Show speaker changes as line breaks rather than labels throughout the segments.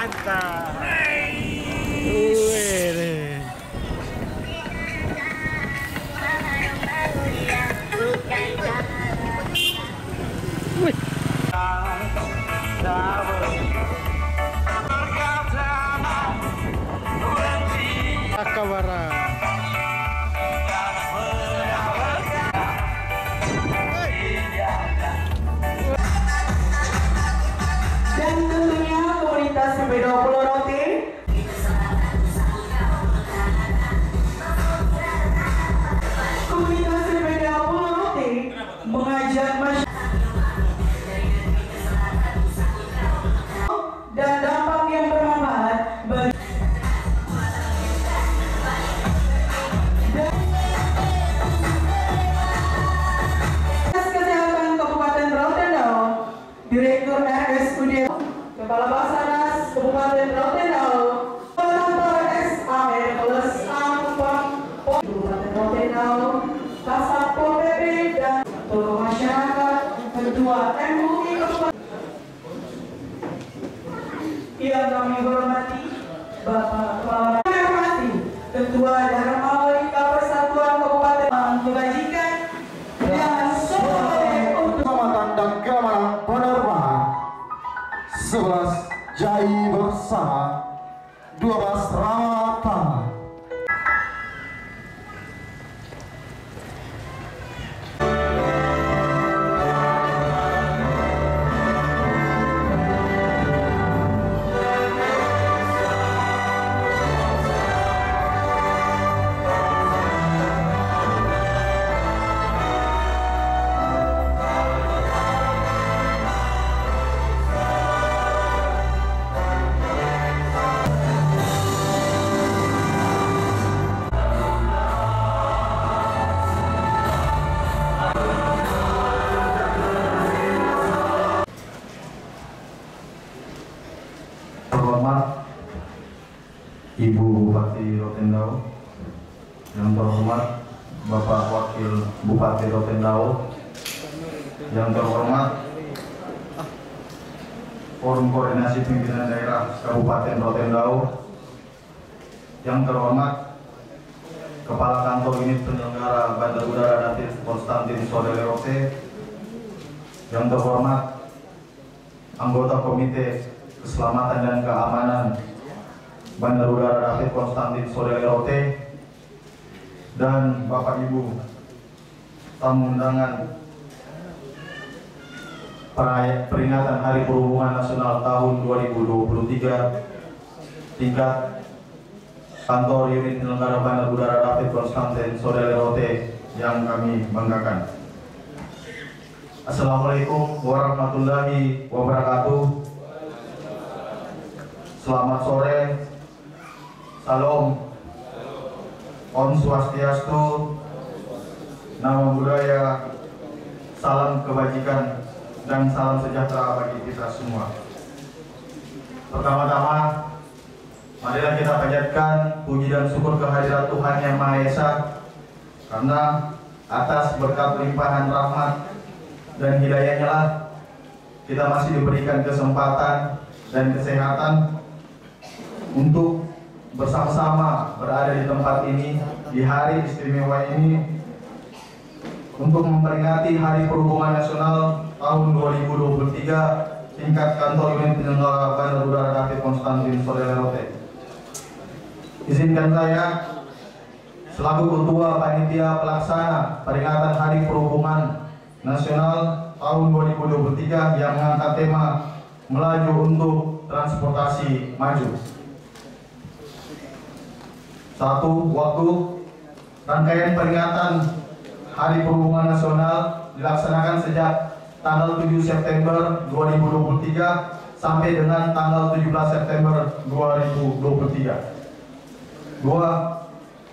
Mantap. Akawara.
Dan tentunya komunitas sepeda Pulau Rote. Komunitas sepeda Pulau Rote mengajak masyarakat dan dampak yang bermanfaat bagi Kesehatan Kabupaten Rotendao, Direktur RSUD, Kepala Basarnas Kabupaten Rotendao, Kantor SAE plus Kabupaten Rotendao, Kasat Pol PP dan tokoh masyarakat, Ketua MUI Kabupaten. Yang kami hormati Bapak Kepala Ketua Dharma Persatuan Kabupaten Kebajikan dan sore untuk
Keselamatan dan keamanan penerbangan 11 Jai Bersama 12 Ramatan. Terhormat Ibu Bupati Rotendao, yang terhormat Bapak Wakil Bupati Rotendao, yang terhormat Forum Koordinasi Pimpinan Daerah Kabupaten Rotendao, yang terhormat Kepala Kantor Unit Penyelenggara Bandar Udara David Konstantin Sodele Rote, yang terhormat anggota Komite Keselamatan dan Keamanan Bandar Udara David Konstantin Sodele Rote, dan Bapak Ibu tamu undangan peringatan Hari Perhubungan Nasional tahun 2023 tingkat Kantor Unit Penyelenggara Bandar Udara David Konstantin Sodele Rote yang kami banggakan. Assalamualaikum warahmatullahi wabarakatuh. Selamat sore, salam, Om Swastiastu, Namo Buddhaya, salam kebajikan dan salam sejahtera bagi kita semua. Pertama-tama, marilah kita panjatkan puji dan syukur kehadirat Tuhan Yang Maha Esa, karena atas berkat limpahan rahmat dan hidayahnya lah kita masih diberikan kesempatan dan kesehatan untuk bersama-sama berada di tempat ini di hari istimewa ini untuk memperingati Hari Perhubungan Nasional tahun 2023 tingkat Kantor Unit Penyelenggara Bandar Udara David Konstantin Sodele Rote. Izinkan saya selaku Ketua Panitia Pelaksana peringatan Hari Perhubungan Nasional tahun 2023 yang mengangkat tema Melaju untuk Transportasi Maju. Satu, waktu rangkaian peringatan Hari Perhubungan Nasional dilaksanakan sejak tanggal 7 September 2023 sampai dengan tanggal 17 September 2023. Dua,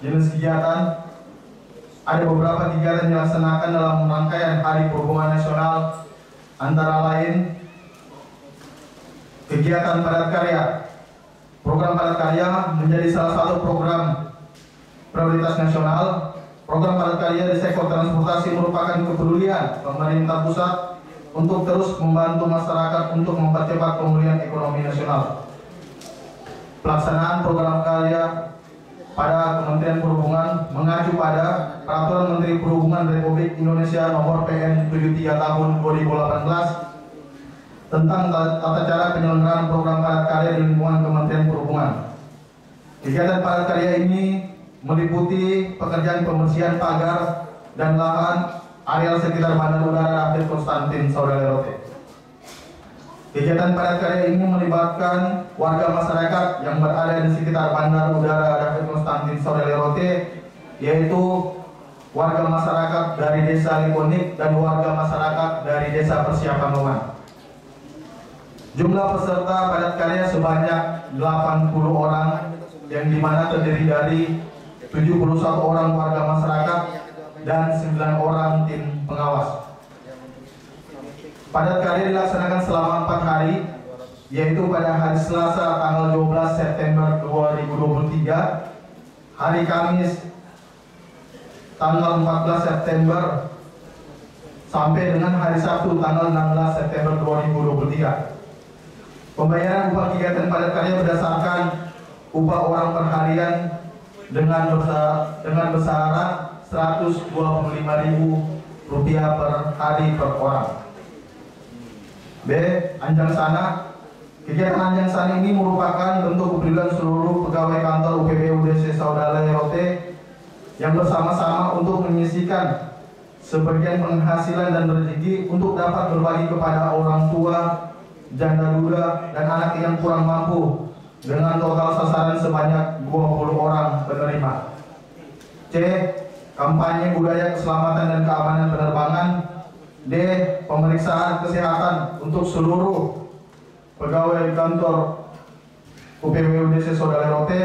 jenis kegiatan. Ada beberapa kegiatan yang dilaksanakan dalam rangkaian Hari Perhubungan Nasional, antara lain kegiatan padat karya. Program padat karya menjadi salah satu program prioritas nasional. Program padat karya di sektor transportasi merupakan kepedulian pemerintah pusat untuk terus membantu masyarakat untuk mempercepat pemulihan ekonomi nasional. pelaksanaan program karya pada Kementerian Perhubungan mengacu pada Peraturan Menteri Perhubungan Republik Indonesia Nomor PN 73 Tahun 2018 tentang tata cara penyelenggaraan program padat karya di lingkungan Kementerian Perhubungan. Kegiatan padat karya ini meliputi pekerjaan pembersihan pagar dan lahan areal sekitar Bandar Udara David Konstantin Saudara-Lerote. Kegiatan padat karya ini melibatkan warga masyarakat yang berada di sekitar Bandar Udara David Konstantin Saudara-Lerote, yaitu warga masyarakat dari Desa Likonik dan warga masyarakat dari Desa Persiapan Loman. Jumlah peserta padat karya sebanyak 80 orang, yang dimana terdiri dari 71 orang warga masyarakat dan 9 orang tim pengawas. Padat karya dilaksanakan selama 4 hari, yaitu pada hari Selasa tanggal 12 September 2023, hari Kamis tanggal 14 September sampai dengan hari Sabtu tanggal 16 September 2023. Pembayaran upah kegiatan padat karya berdasarkan upah orang per harian dengan besaran Rp125.000 per hari per orang. B. Anjang sana. Kegiatan anjang sana ini merupakan bentuk kepedulian seluruh pegawai kantor UPBU DC Saudara-Lerote yang bersama-sama untuk menyisihkan sebagian penghasilan dan rezeki untuk dapat berbagi kepada orang tua, janda duda, dan anak yang kurang mampu dengan total sasaran sebanyak 20 orang penerima. C. Kampanye budaya keselamatan dan keamanan penerbangan. D. Pemeriksaan kesehatan untuk seluruh pegawai kantor UPBU DC Saudara-Lerote.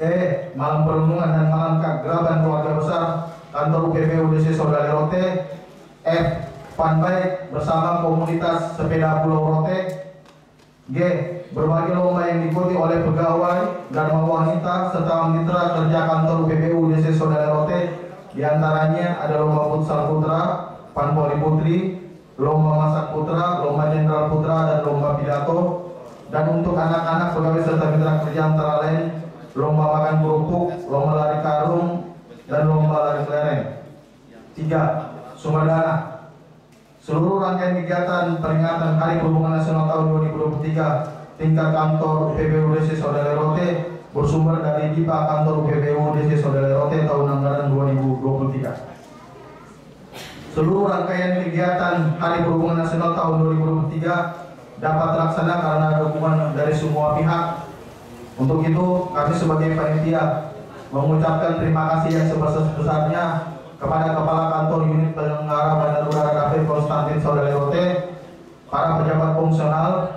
E. Malam perundungan dan malam keakraban keluarga besar kantor UPBU DC Saudara-Lerote. F. Fun bike bersama komunitas sepeda Pulau Rote. G. Berbagai lomba yang diikuti oleh pegawai dan wanita serta mitra kerja kantor UPBU DC Saudara-Lerote. Di antaranya ada lomba futsal putra, Pan Voli Putri, lomba masak putra, lomba jenderal putra, dan lomba pidato. Dan untuk anak-anak pegawai serta mitra kerja antara lain lomba makan kerupuk, lomba lari karung, dan lomba lari kelereng. 3. Sumber dana. Seluruh rangkaian kegiatan peringatan Hari Perhubungan Nasional tahun 2023 tingkat kantor UPBU DC Saudara-Lerote bersumber dari DIPA kantor UPBU DC Saudara-Lerote tahun anggaran 2023. Seluruh rangkaian kegiatan Hari Perhubungan Nasional tahun 2023 dapat terlaksana karena dukungan dari semua pihak. Untuk itu, kami sebagai panitia mengucapkan terima kasih yang sebesar-besarnya kepada Kepala Kantor Unit Penyelenggara Bandar Udara David Konstantin Saudara-Lerote, para pejabat fungsional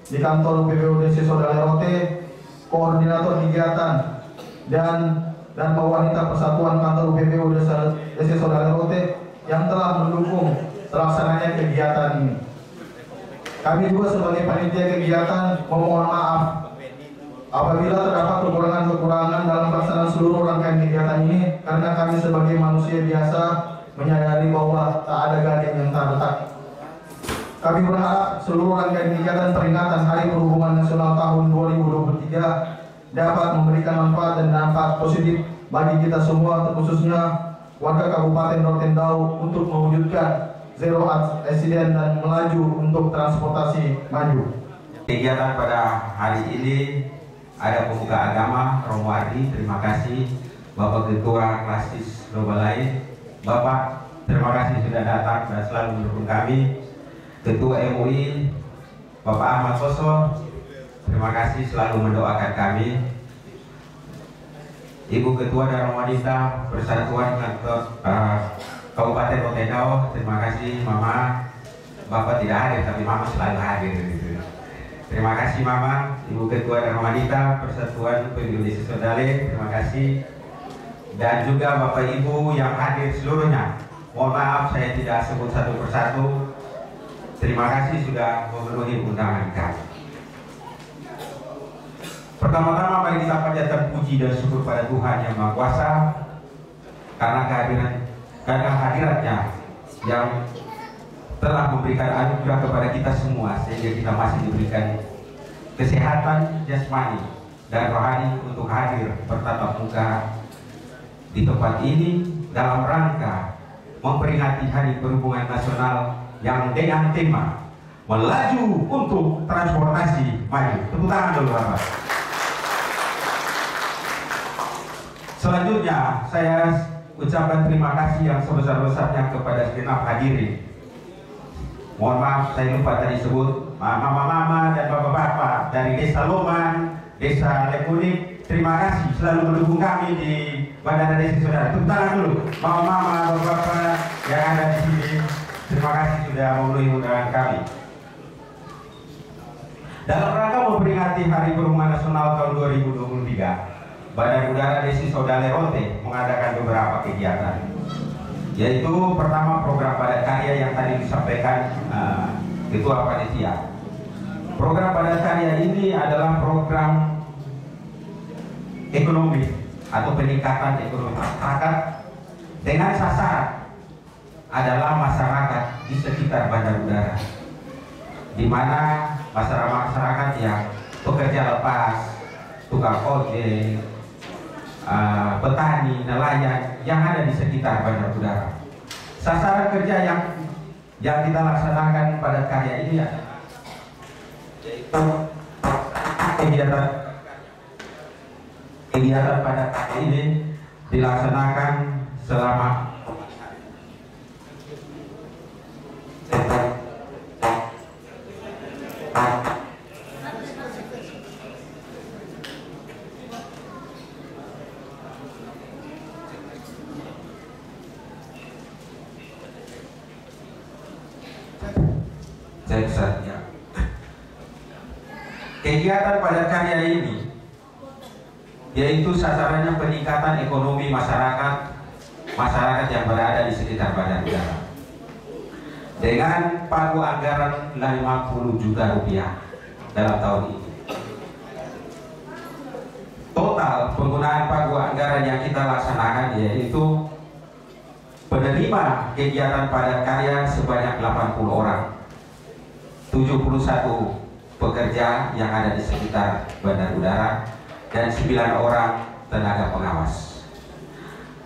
di kantor UPBU DC Saudara-Lerote, koordinator kegiatan, dan wanita persatuan kantor UPBU DC Saudara-Lerote yang telah mendukung terlaksananya kegiatan ini. Kami juga sebagai panitia kegiatan memohon maaf apabila terdapat kekurangan-kekurangan dalam pelaksanaan seluruh rangkaian kegiatan ini, karena kami sebagai manusia biasa menyadari bahwa tak ada gading yang tak retak. Kami berharap seluruh rangkaian kegiatan peringatan Hari Perhubungan Nasional tahun 2023 dapat memberikan manfaat dan dampak positif bagi kita semua, terkhususnya warga Kabupaten Rotendau, untuk mewujudkan zero accident dan melaju untuk transportasi maju.
Kegiatan pada hari ini ada pemuka agama Romo Ardi, terima kasih. Bapak Ketua Klasis Lobalai, Bapak terima kasih sudah datang dan selalu mendukung kami. Ketua MUI Bapak Ahmad Soso, terima kasih selalu mendoakan kami. Ibu Ketua dan Wanita Persatuan Kantor Kabupaten Rotendau, terima kasih Mama. Bapak tidak hadir tapi Mama selalu hadir. Terima kasih Mama, Ibu Ketua dan Wanita Persatuan Pemilu Desa Sodale, terima kasih. Dan juga Bapak Ibu yang hadir seluruhnya. Mohon maaf saya tidak sebut satu persatu. Terima kasih sudah memenuhi undangan kami. Pertama-tama mari kita panjatkan puji dan syukur pada Tuhan Yang Maha Kuasa karena hadiratnya yang telah memberikan anugerah kepada kita semua sehingga kita masih diberikan kesehatan jasmani dan rohani untuk hadir bertatap muka di tempat ini dalam rangka memperingati Hari Perhubungan Nasional yang dengan tema Melaju untuk Transportasi Maju. Tepuk tangan dulu, Bapak. Selanjutnya saya ucapkan terima kasih yang sebesar-besarnya kepada segenap hadirin. Mohon maaf saya lupa tadi sebut mama-mama dan bapak-bapak dari Desa Loman, Desa Lekunik. Terima kasih selalu mendukung kami di Bandara Desi Saudara. Tepuk tangan dulu mama-mama, bapak-bapak yang ada di sini. Terima kasih sudah memenuhi undangan kami. Dalam rangka memperingati Hari Perhubungan Nasional tahun 2023, Badan Udara Desi Saudara Lerote mengadakan beberapa kegiatan, yaitu pertama program padat karya yang tadi disampaikan Ketua Panitia. Program padat karya ini adalah program ekonomi atau peningkatan ekonomi masyarakat dengan sasaran adalah masyarakat di sekitar bandar udara, di mana masyarakat yang pekerja lepas, tukang ojek, petani, nelayan yang ada di sekitar bandar udara. Sasaran kerja yang kita laksanakan pada karya ini adalah yaitu kegiatan pada karya ini dilaksanakan selama kegiatan padat karya ini yaitu sasarannya peningkatan ekonomi masyarakat yang berada di sekitar bandar udara dengan pagu anggaran 50 juta rupiah dalam tahun ini. Total penggunaan pagu anggaran yang kita laksanakan yaitu penerima kegiatan padat karya sebanyak 80 orang, 71 pekerja yang ada di sekitar bandar udara, dan 9 orang tenaga pengawas.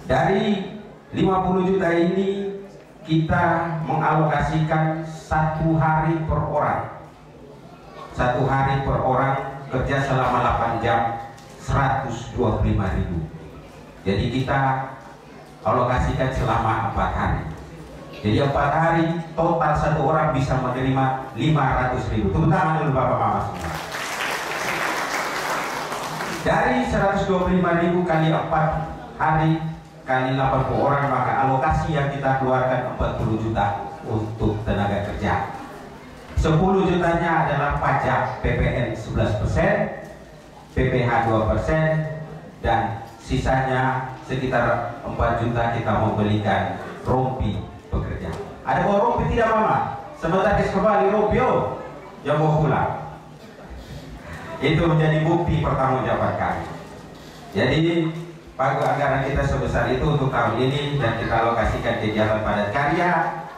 Dari 50 juta ini kita mengalokasikan 1 hari per orang. 1 hari per orang kerja selama 8 jam, 125.000. Jadi kita alokasikan selama 4 hari. Jadi 4 hari total 1 orang bisa menerima 500.000. Tepuk tangan dulu bapak-bapak semua. Dari 125.000 kali 4 hari kali 80 orang, maka alokasi yang kita keluarkan 40 juta untuk tenaga kerja. 10 jutanya adalah pajak PPN 11%, PPh 2%, dan sisanya sekitar 4 juta kita membelikan rompi pekerja. Ada bawa rompi tidak mama? Sebentar kembali rompi yang mau pulang. Itu menjadi bukti pertanggungjawaban kami. Jadi pagu anggaran kita sebesar itu untuk tahun ini, dan kita alokasikan kegiatan padat karya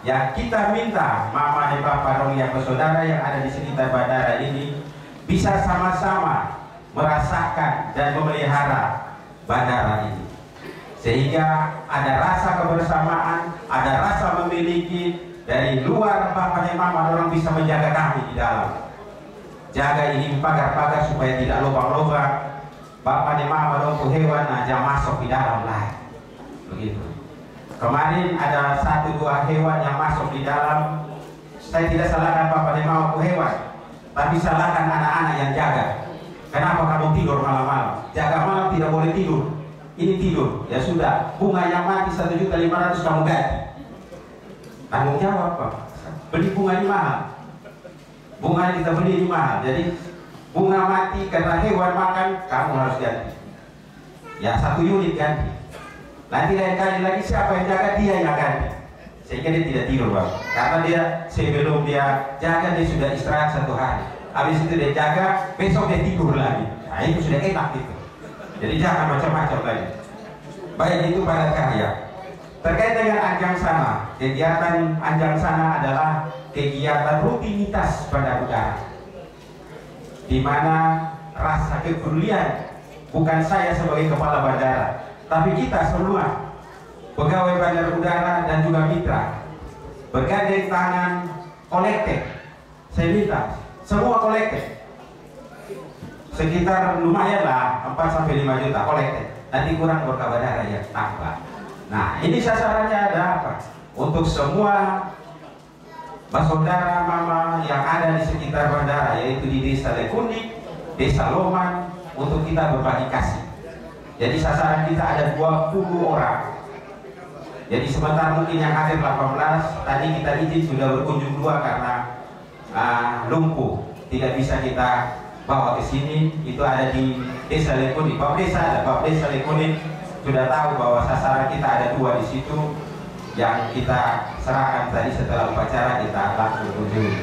yang kita minta mama dan bapak dong yang bersaudara yang ada di sekitar bandara ini bisa sama-sama merasakan dan memelihara bandara ini, sehingga ada rasa kebersamaan, ada rasa memiliki. Dari luar bapak dan mama orang bisa menjaga kami di dalam. Jaga ini pagar-pagar supaya tidak lubang-lubang. Bapak dan mama dong hewan aja masuk di dalam lah. Begitu. Kemarin ada 1-2 hewan yang masuk di dalam. Saya tidak salahkan bapak dan mama hewan, tapi salahkan anak-anak yang jaga. Kenapa kamu tidur malam-malam? Jaga malam tidak boleh tidur. Ini tidur, ya sudah. Bunga yang mati 1.500.000 kamu ganti. Tanggung jawab Pak. Beli bunga ini mahal. Bunga kita beli ini mahal. Jadi bunga mati karena hewan makan, kamu harus ganti. Ya 1 unit ganti. Nanti lain kali lagi siapa yang jaga, dia yang ganti. Sehingga dia tidak tidur Pak. Karena dia sebelum dia jaga dia sudah istirahat 1 hari. Habis itu dia jaga, besok dia tidur lagi. Nah itu sudah enak gitu. Jadi jangan macam-macam lagi. Baik, itu padat karya. Terkait dengan Anjang Sana, kegiatan Anjang Sana adalah kegiatan rutinitas bandar udara. di mana rasa kepedulian bukan saya sebagai kepala bandara, tapi kita semua pegawai bandara udara dan juga mitra bergandeng tangan kolektif. Saya minta semua kolektif sekitar lumayan lah 4-5 juta kolektif, nanti kurang Gorka Bandara ya tambah. Nah ini sasarannya ada apa? Untuk semua saudara mama yang ada di sekitar bandara, yaitu di Desa Lekunik, Desa Loman, untuk kita berbagi kasih. Jadi sasaran kita ada 20 orang. Jadi sebentar mungkin yang hadir 18, tadi kita izin sudah berkunjung 2 karena lumpuh, tidak bisa kita bawa ke sini. Itu ada di Desa Lekunik. Bapak Desa Lekunik sudah tahu bahwa sasaran kita ada 2 di situ yang kita serahkan tadi setelah upacara, kita langsung kunjungi.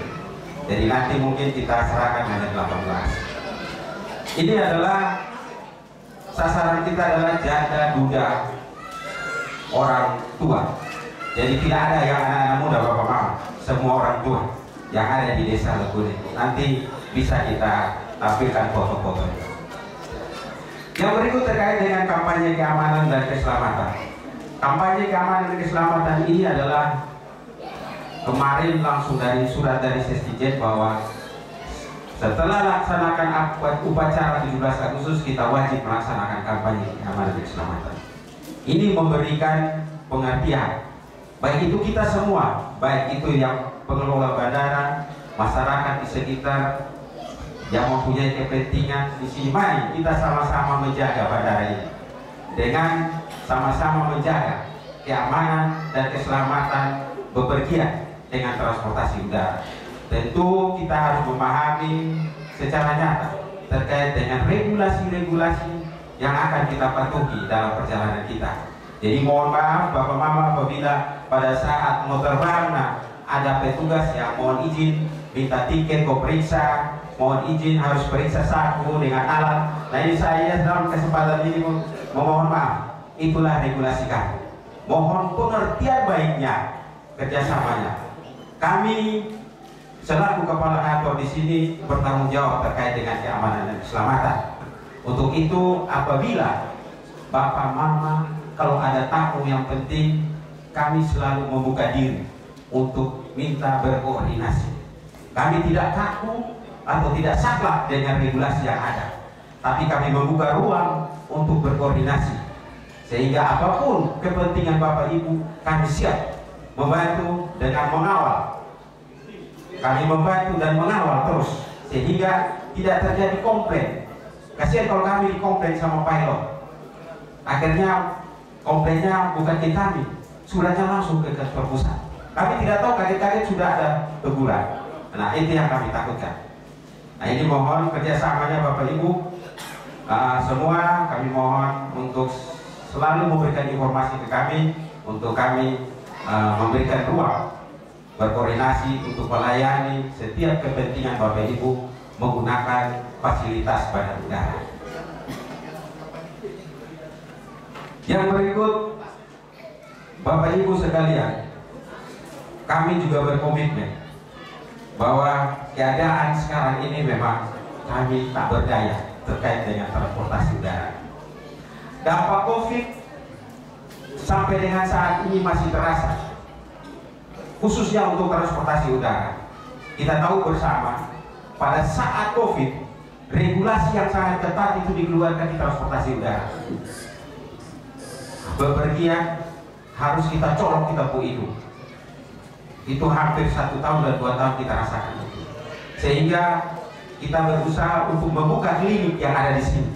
Jadi nanti mungkin kita serahkan hanya 18. Ini adalah sasaran kita adalah janda duda orang tua. Jadi tidak ada yang anak-anak muda, bapak mama, semua orang tua yang ada di Desa Lekunik. Nanti bisa kita tampilkan foto-foto. Yang berikut terkait dengan kampanye keamanan dan keselamatan. Kampanye keamanan dan keselamatan ini adalah kemarin langsung dari surat dari Sestijen bahwa setelah laksanakan upacara 17 Agustus kita wajib melaksanakan kampanye keamanan dan keselamatan. Ini memberikan pengertian, baik itu kita semua, baik itu yang pengelola bandara, masyarakat di sekitar yang mempunyai kepentingan di sini. Mari kita sama-sama menjaga bandara ini dengan sama-sama menjaga keamanan dan keselamatan bepergian dengan transportasi udara. Tentu kita harus memahami secara nyata terkait dengan regulasi-regulasi yang akan kita patuhi dalam perjalanan kita. Jadi mohon maaf bapak mama apabila pada saat mau terbang ada petugas yang mohon izin minta tiket kau periksa, mohon izin harus periksa saku dengan alat. Nah ini saya dalam kesempatan ini memohon maaf. Itulah regulasi kami. Mohon pengertian baiknya kerjasamanya. Kami selaku kepala kantor di sini bertanggung jawab terkait dengan keamanan dan keselamatan. Untuk itu apabila bapak mama kalau ada tamu yang penting, kami selalu membuka diri untuk minta berkoordinasi. Kami tidak kaku atau tidak saklek dengan regulasi yang ada, tapi kami membuka ruang untuk berkoordinasi. Sehingga apapun kepentingan Bapak Ibu, kami siap membantu dengan mengawal. Kami membantu dan mengawal terus sehingga tidak terjadi komplain. Kasihan kalau kami dikomplain sama pilot, akhirnya komplainnya bukan ke kami, suratnya langsung ke kantor pusat. Kami tidak tahu, kaget-kaget sudah ada teguran. Nah itu yang kami takutkan. Nah ini mohon kerjasamanya Bapak Ibu semua, kami mohon untuk selalu memberikan informasi ke kami, untuk kami memberikan ruang berkoordinasi untuk melayani setiap kepentingan Bapak Ibu menggunakan fasilitas bandara udara. Yang berikut Bapak Ibu sekalian, kami juga berkomitmen bahwa keadaan sekarang ini memang kami tak berdaya terkait dengan transportasi udara. Dampak COVID sampai dengan saat ini masih terasa, khususnya untuk transportasi udara. Kita tahu bersama pada saat COVID regulasi yang sangat ketat itu dikeluarkan di transportasi udara. Bepergian harus kita colok, kita hidup. Itu hampir 1 tahun dan 2 tahun kita rasakan itu. Sehingga kita berusaha untuk membuka klinik yang ada di sini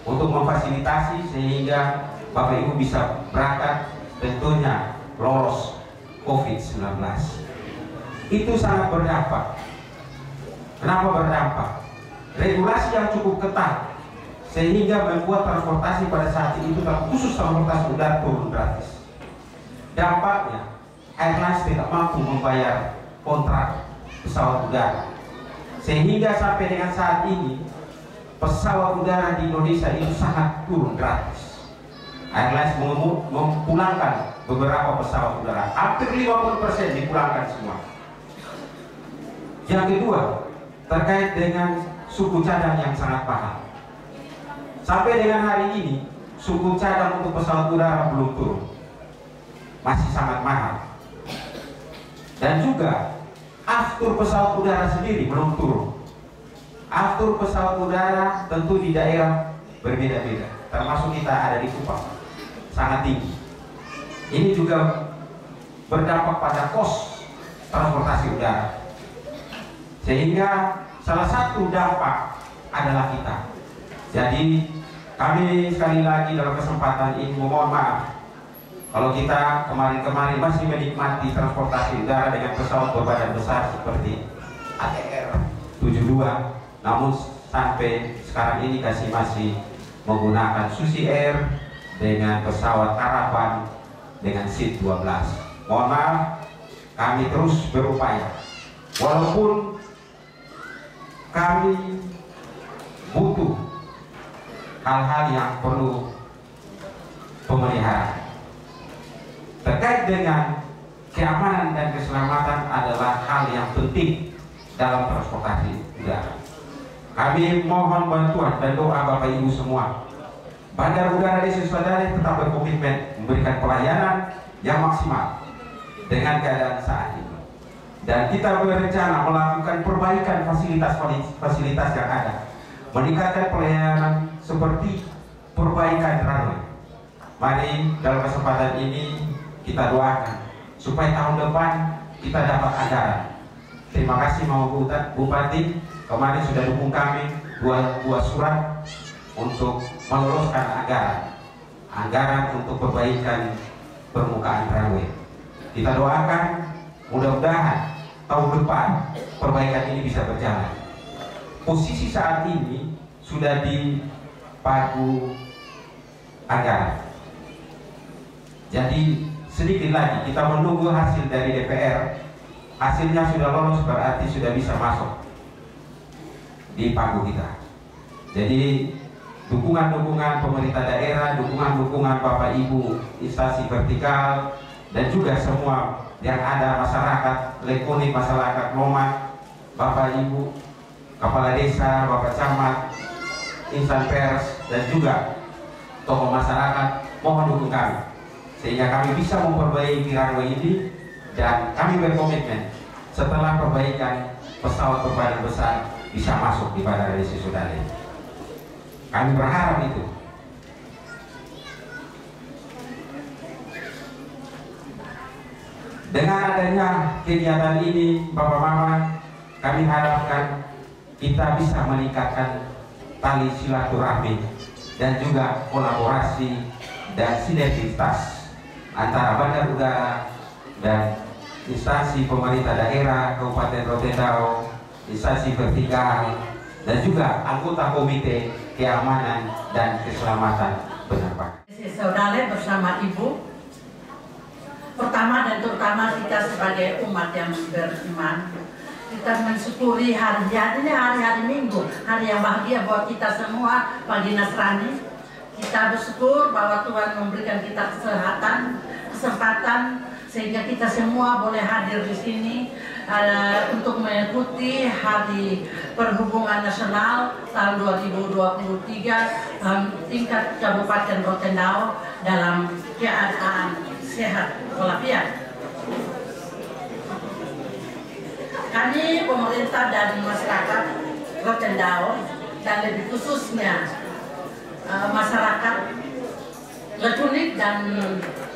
untuk memfasilitasi sehingga Bapak Ibu bisa berangkat, tentunya lolos COVID-19. Itu sangat berdampak. Kenapa berdampak? Regulasi yang cukup ketat sehingga membuat transportasi pada saat itu, khusus transportasi udara, turun gratis. Dampaknya airlines tidak mampu membayar kontrak pesawat udara, sehingga sampai dengan saat ini pesawat udara di Indonesia itu sangat turun gratis. Airlines memulangkan beberapa pesawat udara, hampir 50% dipulangkan semua. Yang kedua, terkait dengan suku cadang yang sangat mahal. Sampai dengan hari ini suku cadang untuk pesawat udara belum turun, masih sangat mahal. Dan juga aftur pesawat udara sendiri belum turun. Aftur pesawat udara tentu di daerah berbeda-beda, termasuk kita ada di Kupang, sangat tinggi. Ini juga berdampak pada kos transportasi udara, sehingga salah satu dampak adalah kita. Jadi kami sekali lagi dalam kesempatan ini memohon maaf kalau kita kemarin-kemarin masih menikmati transportasi udara dengan pesawat berbadan besar seperti ATR 72, namun sampai sekarang ini masih menggunakan Susi Air dengan pesawat Caravan dengan seat 12. Mohon maaf, kami terus berupaya walaupun kami butuh hal-hal yang perlu pemeliharaan. Terkait dengan keamanan dan keselamatan adalah hal yang penting dalam transportasi udara. Kami mohon bantuan dan doa Bapak Ibu semua. Bandar Udara Desa Sukadale tetap berkomitmen memberikan pelayanan yang maksimal dengan keadaan saat ini. Dan kita berencana melakukan perbaikan fasilitas yang ada, meningkatkan pelayanan seperti perbaikan runway. Mari dalam kesempatan ini kita doakan supaya tahun depan kita dapat anggaran. Terima kasih Bapak Bupati, kemarin sudah dukung kami dua surat untuk meloloskan anggaran untuk perbaikan permukaan runway. Kita doakan mudah-mudahan tahun depan perbaikan ini bisa berjalan. Posisi saat ini sudah di pagu anggaran. Jadi sedikit lagi kita menunggu hasil dari DPR. Hasilnya sudah lolos berarti sudah bisa masuk di pagu kita. Jadi dukungan-dukungan pemerintah daerah, dukungan-dukungan Bapak Ibu instansi vertikal, dan juga semua yang ada masyarakat Lekuni, masyarakat Loman, Bapak Ibu Kepala Desa, Bapak Camat, insan pers, dan juga tokoh masyarakat, mohon dukung kami sehingga kami bisa memperbaiki runway ini. Dan kami berkomitmen setelah perbaikan pesawat berbadan besar bisa masuk di Bandara Desa Sukadale. Kami berharap itu. Dengan adanya kegiatan ini, Bapak Mama, kami harapkan kita bisa meningkatkan tali silaturahmi dan juga kolaborasi dan sinergitas antara Bandar Udara dan instansi pemerintah daerah Kabupaten Rotendao, instansi vertikal, dan juga anggota Komite Keamanan dan Keselamatan Penerbangan.
Sukadale bersama Ibu, pertama dan terutama kita sebagai umat yang beriman, kita mensyukuri hari ini, hari Minggu, hari yang bahagia buat kita semua bagi Nasrani. Kita bersyukur bahwa Tuhan memberikan kita kesempatan sehingga kita semua boleh hadir di sini untuk mengikuti Hari Perhubungan Nasional tahun 2023 tingkat Kabupaten Rotendao dalam keadaan sehat walafiat. Kami pemerintah dan masyarakat Rotendao dan lebih khususnya masyarakat Lekuni dan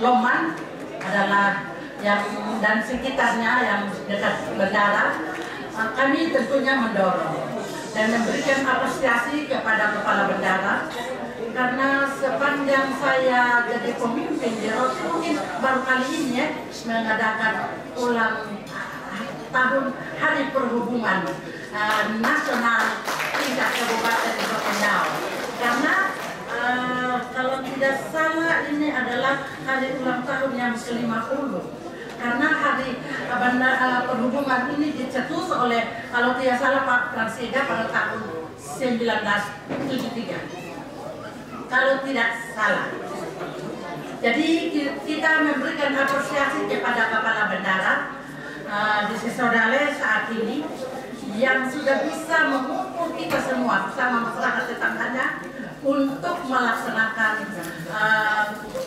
Loman adalah yang dan sekitarnya yang dekat bandara, kami tentunya mendorong dan memberikan apresiasi kepada kepala bandara karena sepanjang saya jadi pemimpin di Rotendao baru kali ini mengadakan ulang tahun Hari Perhubungan Nasional tingkat Kabupaten Rotendao. Karena kalau tidak salah ini adalah hari ulang tahun yang ke-50. Karena hari perhubungan ini dicetus oleh, kalau tidak salah, Pak Pransida pada tahun 1973. Kalau tidak salah. Jadi kita memberikan apresiasi kepada kepala bandara di Sukadale saat ini yang sudah bisa mengumpul kita semua bersama masyarakat tetangganya untuk melaksanakan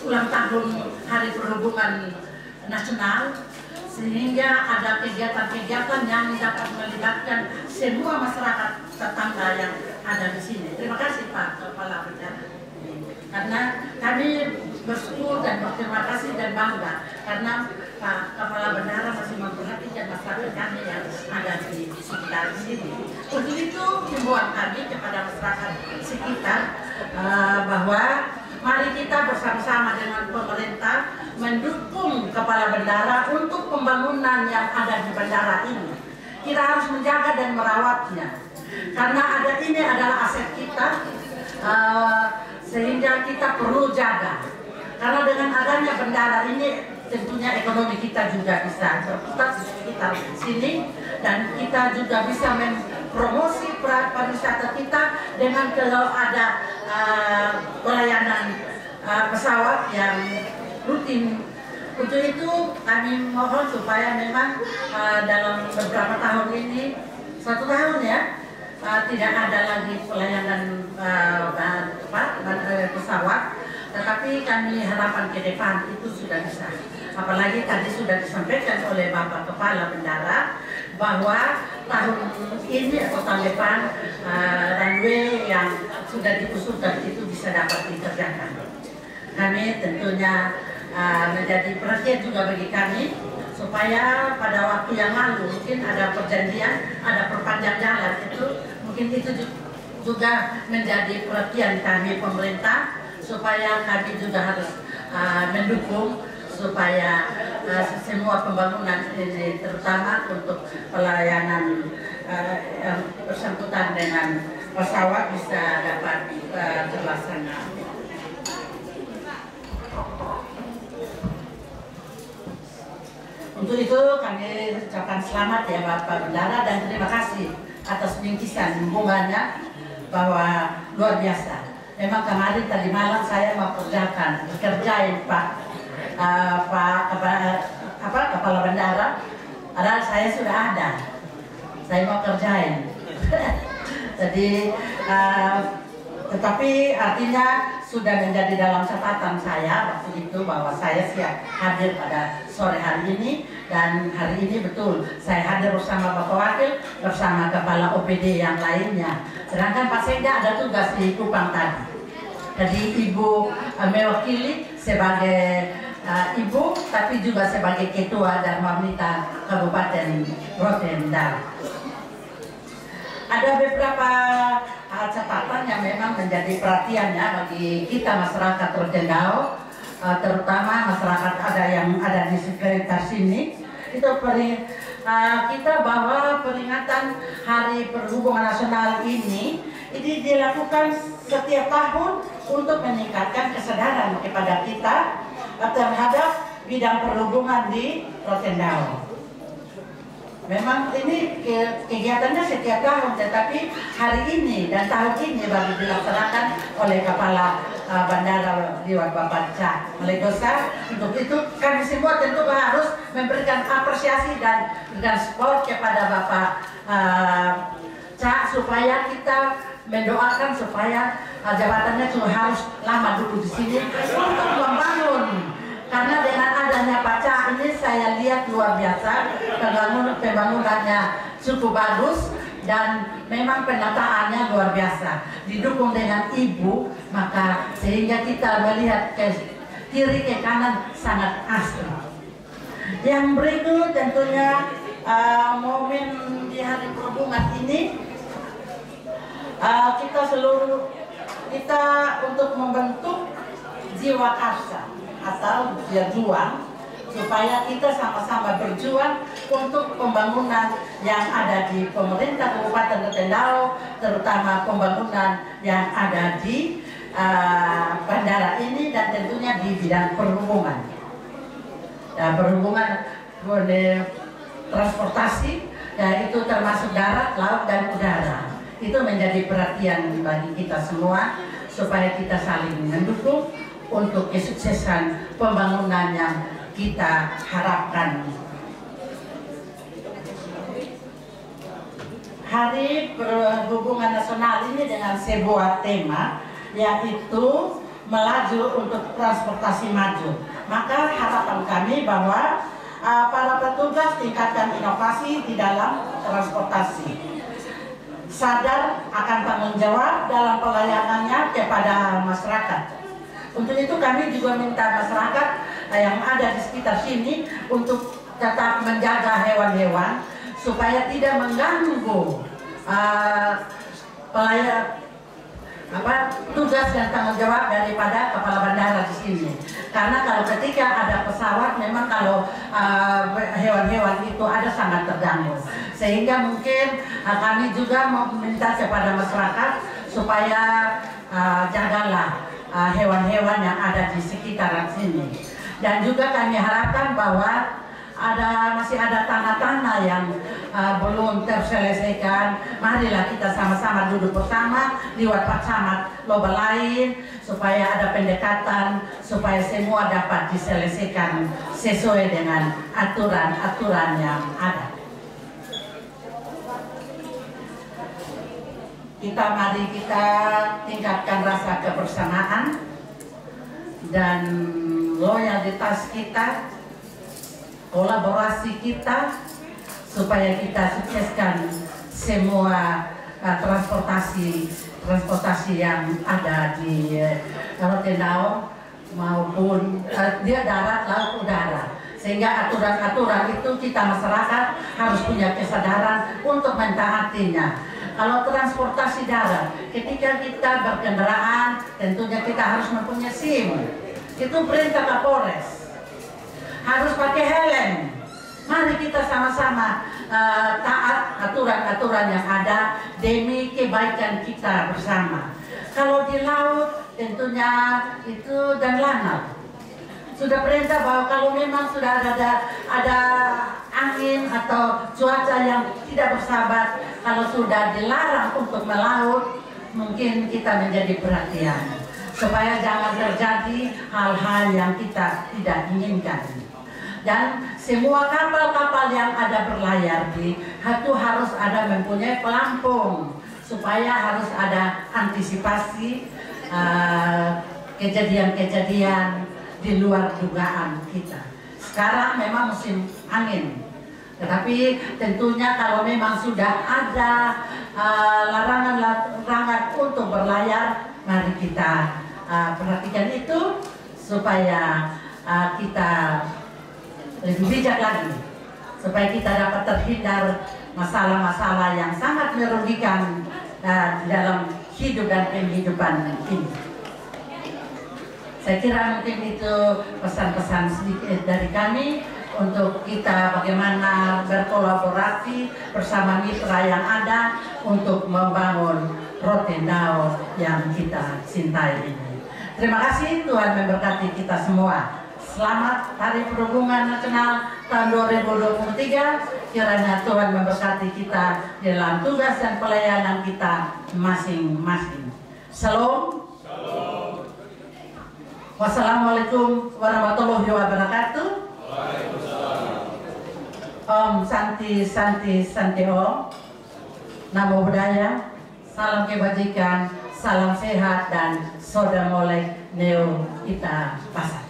ulang tahun Hari Perhubungan Nasional, sehingga ada kegiatan-kegiatan yang dapat melibatkan semua masyarakat tetangga yang ada di sini. Terima kasih Pak Kepala Bendara. Karena kami bersyukur dan berterima kasih dan bangga karena Pak Kepala Bendara masih memperhatikan masyarakat kami yang ada di sekitar sini. Untuk itu himbauan kami kepada masyarakat sekitar bahwa mari kita bersama-sama dengan pemerintah mendukung Kepala Bendara untuk pembangunan yang ada di bandara ini. Kita harus menjaga dan merawatnya karena ini adalah aset kita, sehingga kita perlu jaga. Karena dengan adanya bandara ini tentunya ekonomi kita juga bisa berputar di sekitar sini, dan kita juga bisa mempromosi pariwisata kita dengan kalau ada pelayanan pesawat yang rutin. Untuk itu kami mohon supaya memang dalam beberapa tahun ini, 1 tahun ya, tidak ada lagi pelayanan pesawat, tetapi kami harapan ke depan itu sudah bisa. Apalagi tadi sudah disampaikan oleh Bapak Kepala Bendara bahwa tahun ini atau tahun depan runway yang sudah diusulkan itu bisa dapat dikerjakan. Kami tentunya menjadi perhatian juga bagi kami supaya pada waktu yang lalu mungkin ada perjanjian, ada perpanjang jalan, itu mungkin itu juga menjadi perhatian kami pemerintah supaya kami juga harus mendukung supaya semua pembangunan ini terutama untuk pelayanan yang bersangkutan dengan pesawat bisa dapat terlaksana. Untuk itu kami ucapkan selamat ya Bapak Bendara dan terima kasih atas bingkisan hubungannya bahwa luar biasa. Memang kemarin tadi malam saya mau kerjain Kepala Bendara, padahal saya sudah ada, saya mau kerjain. Jadi tetapi artinya sudah menjadi dalam catatan saya waktu itu bahwa saya siap hadir pada sore hari ini, dan hari ini betul saya hadir bersama Bapak Wakil bersama Kepala OPD yang lainnya. Sedangkan Pak Sekda ada tugas di Kupang tadi. Jadi Ibu mewakili sebagai Ibu, tapi juga sebagai Ketua Dharma Mitra Kabupaten Rotendao. Ada beberapa catatan yang memang menjadi perhatian ya bagi kita masyarakat Rotendao, terutama masyarakat yang ada di sekitar sini. Itu kita bahwa peringatan Hari Perhubungan Nasional ini dilakukan setiap tahun untuk meningkatkan kesadaran kepada kita terhadap bidang perhubungan di Rotendao. Memang ini kegiatannya setiap tahun, tetapi hari ini dan tahun ini baru dilaksanakan oleh Kepala Bandara Liwat Bapak Ca Malegosa. Untuk itu kami semua tentu harus memberikan apresiasi dan support kepada Bapak Ca supaya kita mendoakan supaya jabatannya juga harus lama dulu di sini untuk membangun. Karena dengan adanya Pak Ca ini saya lihat luar biasa, pembangunannya cukup bagus dan memang penataannya luar biasa. Didukung dengan Ibu, maka sehingga kita melihat ke kiri ke kanan sangat asri. Yang berikut tentunya momen di Hari Perhubungan ini kita untuk membentuk jiwa karsa atau berjuang supaya kita sama-sama berjuang untuk pembangunan yang ada di pemerintah Kabupaten Rotendao, terutama pembangunan yang ada di bandara ini dan tentunya di bidang perhubungan. Perhubungan transportasi, yaitu termasuk darat, laut, dan udara. Itu menjadi perhatian bagi kita semua supaya kita saling mendukung untuk kesuksesan pembangunan yang kita harapkan. Hari Perhubungan Nasional ini dengan sebuah tema, yaitu melaju untuk transportasi maju. Maka harapan kami bahwa para petugas tingkatkan inovasi di dalam transportasi, sadar akan tanggung jawab dalam pelayanannya kepada masyarakat. Untuk itu kami juga minta masyarakat yang ada di sekitar sini untuk tetap menjaga hewan-hewan supaya tidak mengganggu tugas dan tanggung jawab daripada kepala bandara di sini. Karena kalau ketika ada pesawat, memang kalau hewan-hewan itu ada sangat terganggu. Sehingga mungkin kami juga meminta kepada masyarakat supaya jagalah hewan-hewan yang ada di sekitaran sini. Dan juga kami harapkan bahwa masih ada tanah-tanah yang belum terselesaikan. Marilah kita sama-sama duduk bersama lewat Pak Camat loba lain supaya ada pendekatan supaya semua dapat diselesaikan sesuai dengan aturan-aturan yang ada. Mari kita tingkatkan rasa kebersamaan dan loyalitas kita, kolaborasi kita, supaya kita sukseskan semua transportasi yang ada di Rotendao maupun dia darat, laut, udara. Sehingga aturan-aturan itu kita masyarakat harus punya kesadaran untuk mentaatinya. Kalau transportasi darat, ketika kita berkendaraan, tentunya kita harus mempunyai SIM. Itu perintah Kapolres. Harus pakai helm. Mari kita sama-sama taat aturan-aturan yang ada demi kebaikan kita bersama. Kalau di laut tentunya itu dan lanal. Sudah perintah bahwa kalau memang sudah ada angin atau cuaca yang tidak bersahabat, kalau sudah dilarang untuk melaut, mungkin kita menjadi perhatian supaya jangan terjadi hal-hal yang kita tidak inginkan. Dan semua kapal-kapal yang ada berlayar itu harus ada mempunyai pelampung supaya harus ada antisipasi kejadian-kejadian di luar dugaan kita. Sekarang memang musim angin, tetapi tentunya kalau memang sudah ada larangan-larangan untuk berlayar, mari kita perhatikan itu supaya kita lebih bijak lagi, supaya kita dapat terhindar masalah-masalah yang sangat merugikan di dalam hidup dan penghidupan ini. Saya kira mungkin itu pesan-pesan sedikit dari kami untuk kita bagaimana berkolaborasi bersama mitra yang ada untuk membangun Rotendao yang kita cintai ini. Terima kasih, Tuhan memberkati kita semua. Selamat Hari Perhubungan Nasional tahun 2023. Kiranya Tuhan memberkati kita dalam tugas dan pelayanan kita masing-masing. Shalom. Wassalamualaikum warahmatullahi wabarakatuh. Om Santi Santi Santi Om. Namo Buddhaya. Salam kebajikan, salam sehat dan soda molek neo ita pasar.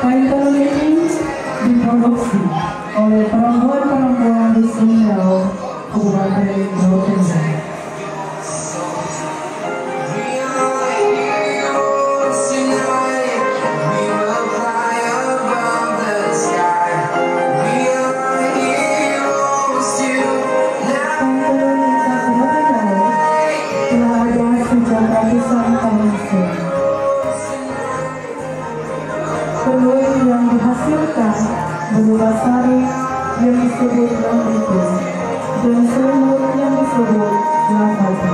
Title ini diproduksi oleh perempuan-perempuan di Sumedang, Kabupaten Rotendao.
We will fly above the sky.
berupa sari yang disebut lambiku dan selimut yang disebut lambaku,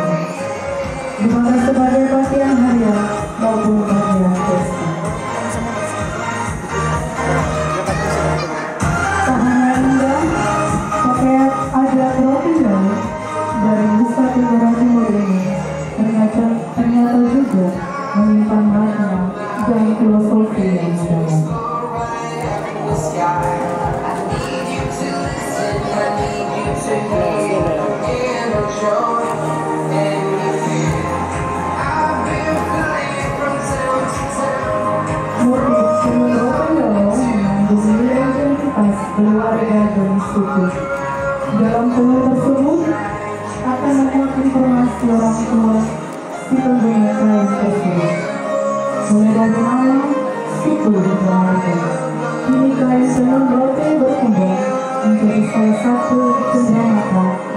di mana sebagai bagian harian maupun bagian pesta. Tak hanya indah, pakaian adat roti laut dari Nusa Tenggara Timur ini ternyata juga menyimpan makna dan filosofi yang dalam. Motif tenun roti laut mengandung nilai identitas keluarga dan suku. Dalam tenun tersebut akan memuat informasi orang tua si pengguna kain tersebut. Mulai dari nama, suku, dan keluarga, kini kain tenun roti berkembang menjadi salah satu cenderamata